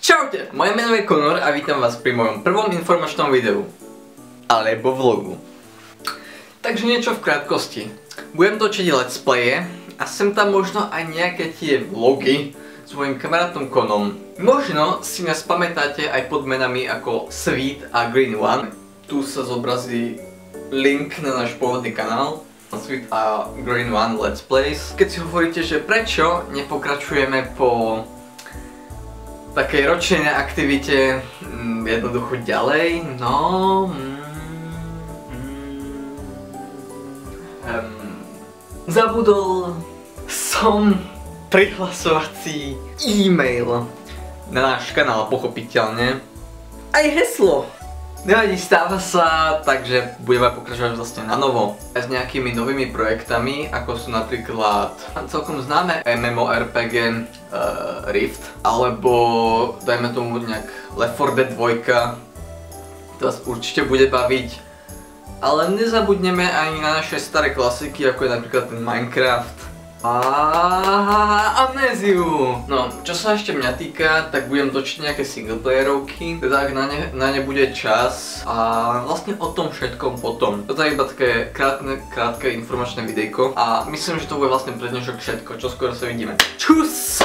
Čaute, moje meno je Conor a vítam vás pri mojom prvom informačnom videu. Alebo vlogu. Takže niečo v krátkosti. Budem točiť let's playe a sem tam možno aj nejaké tie vlogy s mojim kamarátom Konom. Možno si nás pamätáte aj pod menami ako Sweet a Green One. Tu sa zobrazí link na náš pôvodný kanál. Sweet a Green One Let's Plays. Keď si hovoríte, že prečo nepokračujeme po takej ročnej aktivite jednoducho ďalej, no... zabudol som prihlasovací e-mail na náš kanál, pochopiteľne. Aj heslo! Nevadí, stáva sa, takže budeme pokračovať vlastne na novo. S nejakými novými projektami, ako sú napríklad celkom známe MMORPG Rift, alebo dajme tomu nejak Left 4 Dead 2, to vás určite bude baviť. Ale nezabudneme ani na naše staré klasiky, ako je napríklad ten Minecraft a Amnéziu. No, čo sa ešte mňa týka, tak budem točiť nejaké singleplayerovky, teda ak na ne bude čas a vlastne o tom všetkom potom. Toto je iba také krátke informačné videjko a myslím, že to bude vlastne pre dnešok všetko, čo skoro sa vidíme. Čus!